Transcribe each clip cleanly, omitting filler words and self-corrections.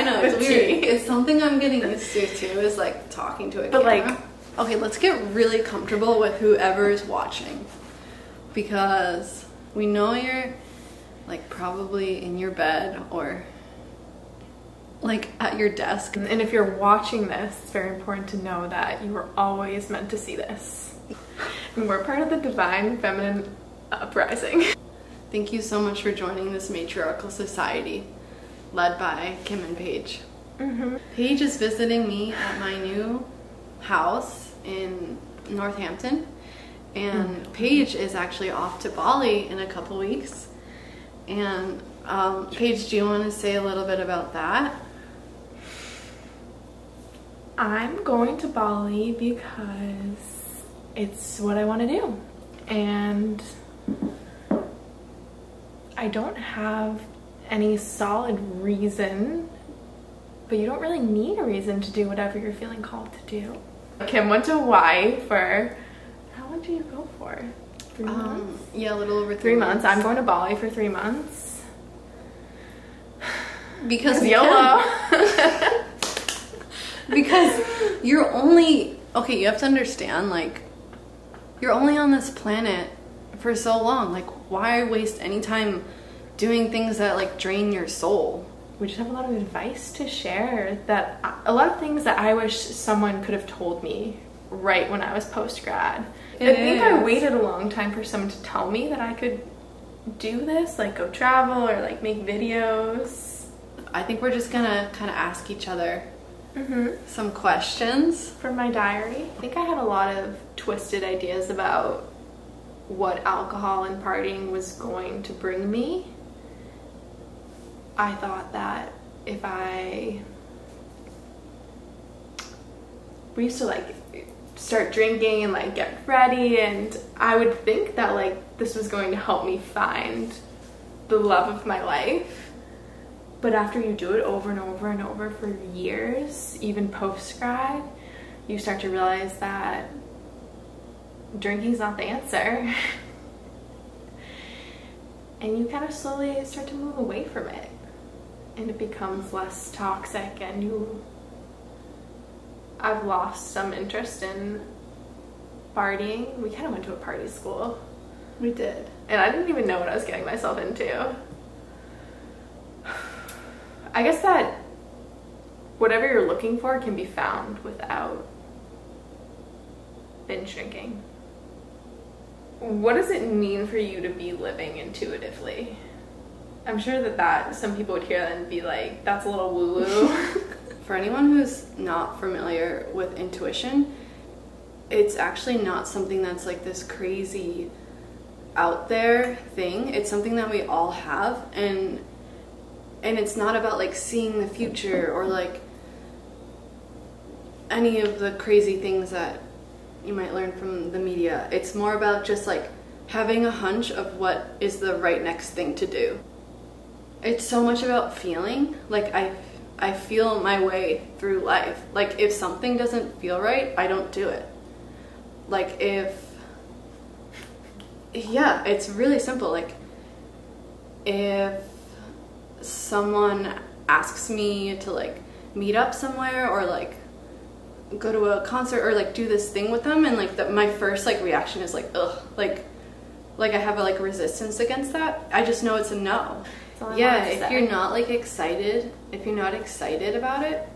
know, it's weird. It's something I'm getting used to too, is like talking to a camera. Like, okay, let's get really comfortable with whoever is watching, because we know you're like probably in your bed or like at your desk. And if you're watching this, it's very important to know that you were always meant to see this. And we're part of the divine feminine uprising. Thank you so much for joining this matriarchal society led by Kim and Paige. Paige is visiting me at my new house in Northampton, and Paige is actually off to Bali in a couple weeks. And Paige, do you want to say a little bit about that? I'm going to Bali because it's what I want to do, and I don't have any solid reason, but you don't really need a reason to do whatever you're feeling called to do. Kim went to Hawaii for, how long did you go for? 3 months? Yeah, a little over 3 months. I'm going to Bali for 3 months. Because YOLO. Because you're only, okay, you have to understand, like, you're only on this planet for so long. Like, why waste any time doing things that like drain your soul? We just have a lot of advice to share, that a lot of things that I wish someone could have told me right when I was post-grad. I think I waited a long time for someone to tell me that I could do this, like go travel or like make videos. I think we're just gonna kind of ask each other some questions from my diary. I think I had a lot of twisted ideas about what alcohol and partying was going to bring me. I thought that if we used to like start drinking and like get ready, and I would think that like this was going to help me find the love of my life. But after you do it over and over and over for years, even post-grad, you start to realize that drinking's not the answer. And you kind of slowly start to move away from it, and it becomes less toxic, and I've lost some interest in partying. We kind of went to a party school. We did. And I didn't even know what I was getting myself into. I guess that whatever you're looking for can be found without binge drinking. What does it mean for you to be living intuitively? I'm sure that some people would hear that and be like, that's a little woo-woo. For anyone who's not familiar with intuition, it's actually not something that's like this crazy out there thing. It's something that we all have, and it's not about like seeing the future or like any of the crazy things that you might learn from the media. It's more about just like having a hunch of what is the right next thing to do. It's so much about feeling. Like I feel my way through life. Like if something doesn't feel right, I don't do it. Like yeah, it's really simple. Like if someone asks me to like meet up somewhere or like go to a concert or like do this thing with them, and like my first like reaction is like ugh, like I have a like resistance against that, I just know it's a no. Yeah, if you're not like excited, if you're not excited about it,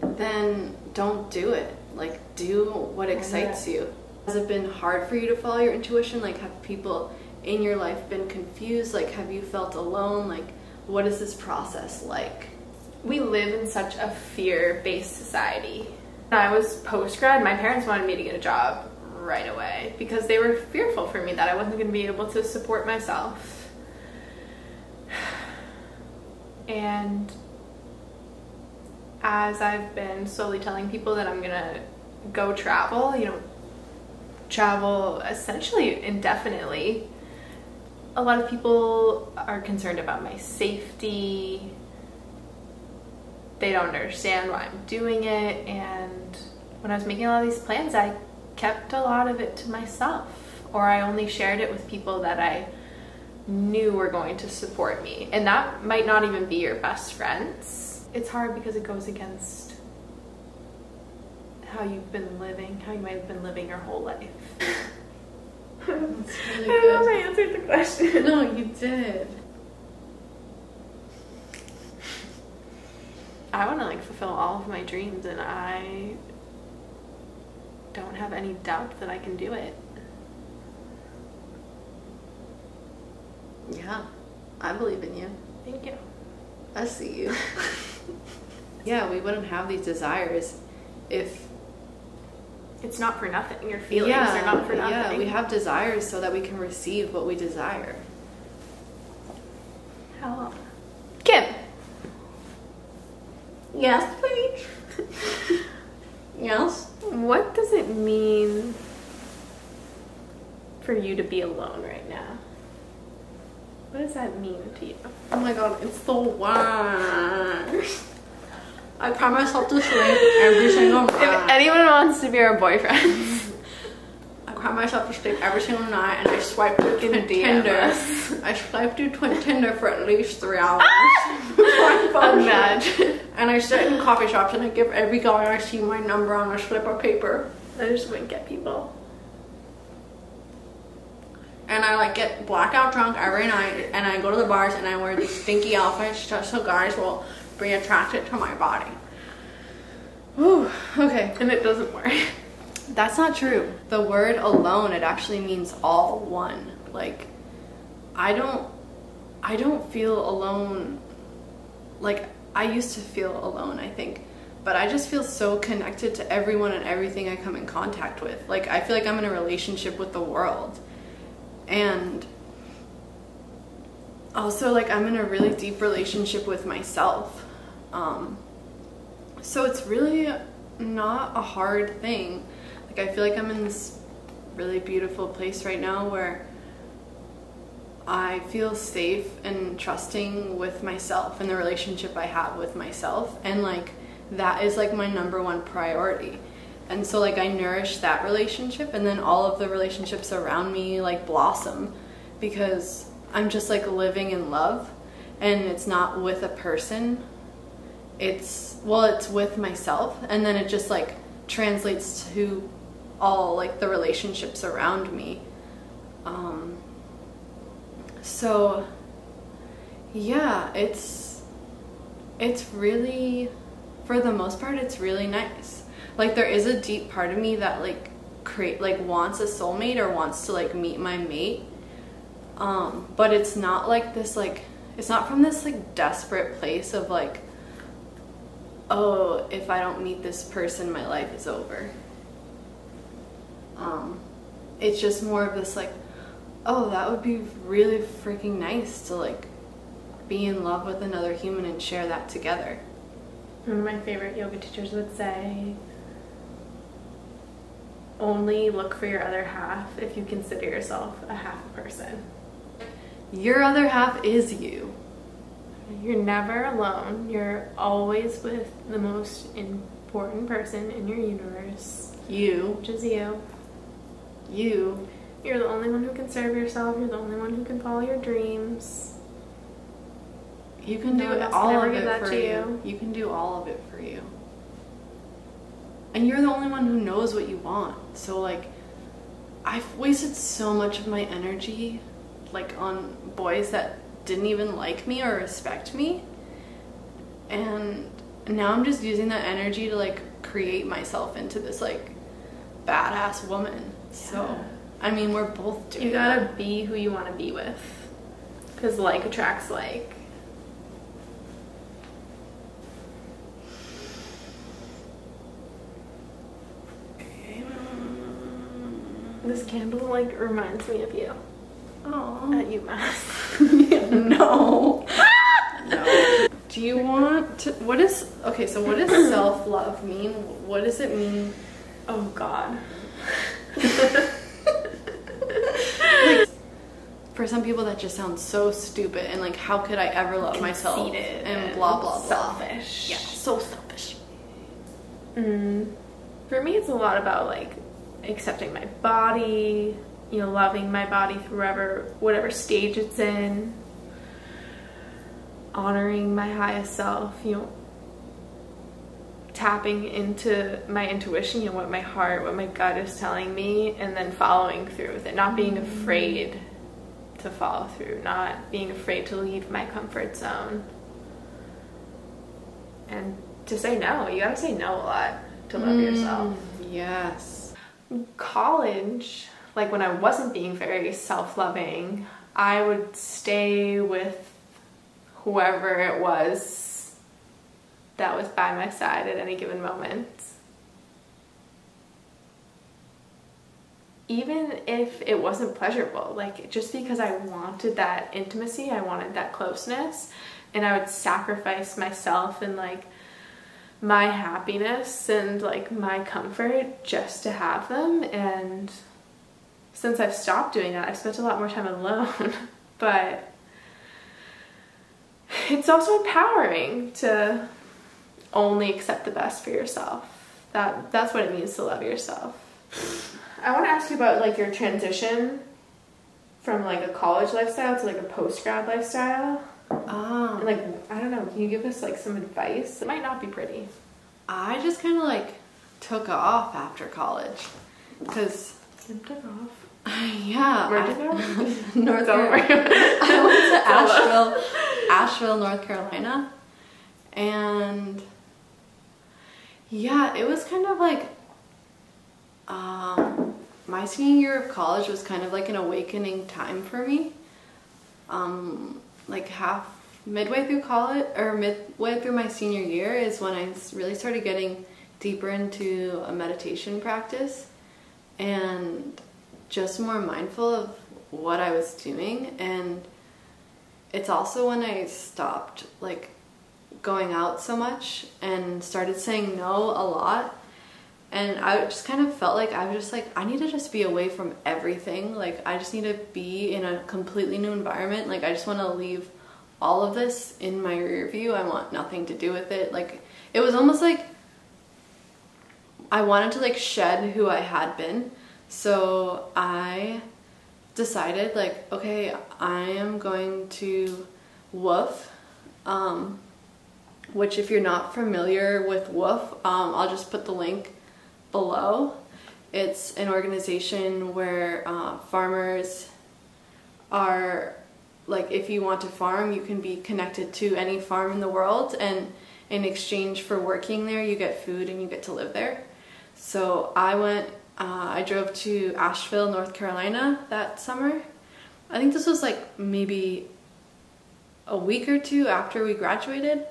then don't do it. Like do what excites you. Has it been hard for you to follow your intuition? Like have people in your life been confused? Like have you felt alone? Like what is this process like? We live in such a fear-based society. When I was post-grad, my parents wanted me to get a job right away because they were fearful for me that I wasn't going to be able to support myself. And as I've been slowly telling people that I'm gonna go travel, travel essentially indefinitely, a lot of people are concerned about my safety. They don't understand why I'm doing it, and when I was making a lot of these plans, I kept a lot of it to myself, or I only shared it with people that I knew were going to support me, and that might not even be your best friends. it's hard because it goes against how you've been living, how you might have been living your whole life. That's I really don't know if good. I answered the question. No, you did. I want to like fulfill all of my dreams, and I don't have any doubt that I can do it. Yeah, I believe in you. Thank you. I see you. Yeah, we wouldn't have these desires if... It's not for nothing. Your feelings are not for nothing. Yeah, we have desires so that we can receive what we desire. How? Kim. Yes, please. Yes? What does it mean for you to be alone right now? What does that mean to you? Oh my god, it's the worst. I cry myself to sleep every single night. If anyone wants to be our boyfriend, I cry myself to sleep every single night, and I swipe through DM Tinder. us. I swipe through Tinder for at least 3 hours. Before I fall asleep. imagine. And I sit in coffee shops and I give every guy I see my number on a slip of paper. I just wink at people. And I like get blackout drunk every night, and I go to the bars and I wear these stinky outfits just so guys will be attracted to my body. Ooh, okay. And it doesn't work. That's not true. The word alone, it actually means all one. Like, I don't feel alone. Like, I used to feel alone, I think. But I just feel so connected to everyone and everything I come in contact with. Like, I feel like I'm in a relationship with the world. And also, like, I'm in a really deep relationship with myself. So it's really not a hard thing. Like, I feel like I'm in this really beautiful place right now where I feel safe and trusting with myself and the relationship I have with myself. And, like, that is, like, my #1 priority. And so, like, I nourish that relationship, and then all of the relationships around me, like, blossom because I'm just, like, living in love. And it's not with a person. It's with myself, and then it just, like, translates to all, like, the relationships around me. So yeah, it's really, for the most part, it's really nice. Like, there is a deep part of me that, like, wants a soulmate or wants to, like, meet my mate. But it's not like this, like, it's not from this, like, desperate place of, like, oh, if I don't meet this person, my life is over. It's just more of this, like, oh, that would be really freaking nice to, like, be in love with another human and share that together. One of my favorite yoga teachers would say, only look for your other half if you consider yourself a half person. Your other half is you. You're never alone. You're always with the most important person in your universe. You. Which is you. You. You're the only one who can serve yourself. You're the only one who can follow your dreams. You can do all of it for you. You can do all of it for you. And you're the only one who knows what you want. So, like, I've wasted so much of my energy, like, on boys that didn't even like me or respect me. And now I'm just using that energy to, like, create myself into this, like, badass woman. Yeah. So, I mean, we're both doing You gotta be who you want to be with. Because like attracts like. This candle, like, reminds me of you. Oh. At UMass. No. No. Do you want to, what does self-love mean? What does it mean? Oh, God. Like, for some people that just sounds so stupid, and, like, how could I ever love myself? And blah, blah, blah. Selfish. Yeah, so selfish. For me, it's a lot about, like, accepting my body, you know, loving my body through whatever stage it's in, honoring my highest self, you know, tapping into my intuition, you know, what my heart, what my gut is telling me, and then following through with it, not being afraid to follow through, not being afraid to leave my comfort zone. And to say no, you gotta say no a lot to love yourself. Yes. College, like when I wasn't being very self-loving, I would stay with whoever it was that was by my side at any given moment. Even if it wasn't pleasurable, like just because I wanted that intimacy, I wanted that closeness, and I would sacrifice myself and like my happiness and like my comfort just to have them. And since I've stopped doing that, I've spent a lot more time alone. But it's also empowering to only accept the best for yourself. That's what it means to love yourself. I want to ask you about like your transition from like a college lifestyle to like a post-grad lifestyle. And like, I don't know, can you give us like some advice? It might not be pretty. I just kind of like took off after college because Took off. yeah, Where'd you go? North Carolina. I went to Asheville, North Carolina, and yeah, it was kind of like my senior year of college was kind of like an awakening time for me. Like midway through college, or midway through my senior year is when I really started getting deeper into a meditation practice and just more mindful of what I was doing. And it's also when I stopped like going out so much and started saying no a lot. And I just kind of felt like I was just like, I need to just be away from everything. Like I just need to be in a completely new environment. Like I just want to leave all of this in my rear view. I want nothing to do with it. Like it was almost like I wanted to like shed who I had been. So I decided like, okay, I am going to Woof, which if you're not familiar with Woof, I'll just put the link below. It's an organization where farmers are like, if you want to farm, you can be connected to any farm in the world, and in exchange for working there, you get food and you get to live there. So I drove to Asheville, North Carolina that summer. I think this was like maybe a week or two after we graduated,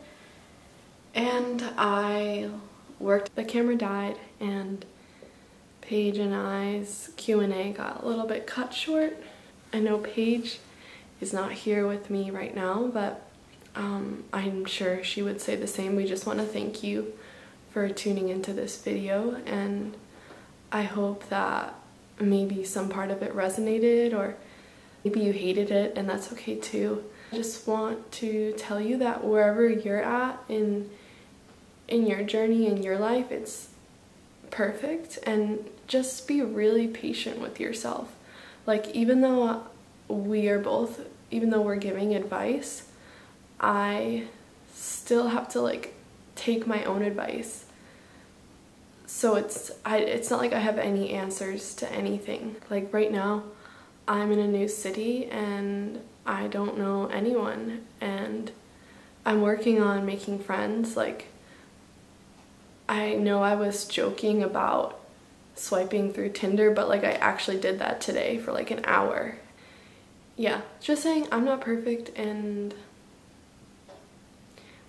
and I worked. The camera died and Paige and I's Q&A got a little bit cut short. I know Paige is not here with me right now, but I'm sure she would say the same. We just want to thank you for tuning into this video, and I hope that maybe some part of it resonated, or maybe you hated it, and that's okay too. I just want to tell you that wherever you're at in your journey, in your life, it's perfect, and just be really patient with yourself. Like even though we're giving advice, I still have to like take my own advice. So it's not like I have any answers to anything. Like right now, I'm in a new city and I don't know anyone, and I'm working on making friends. Like I know I was joking about swiping through Tinder, but like I actually did that today for like an hour. Yeah, just saying I'm not perfect, and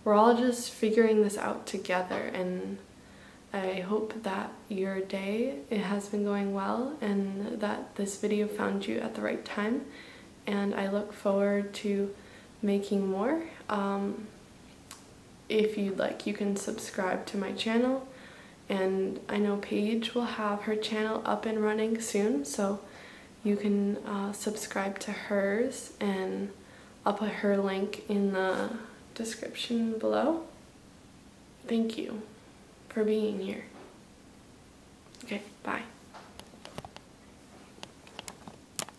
we're all just figuring this out together, and I hope that your day, it has been going well, and that this video found you at the right time, and I look forward to making more. If you'd like, you can subscribe to my channel, and I know Paige will have her channel up and running soon, so you can subscribe to hers, and I'll put her link in the description below. Thank you for being here. Okay, bye.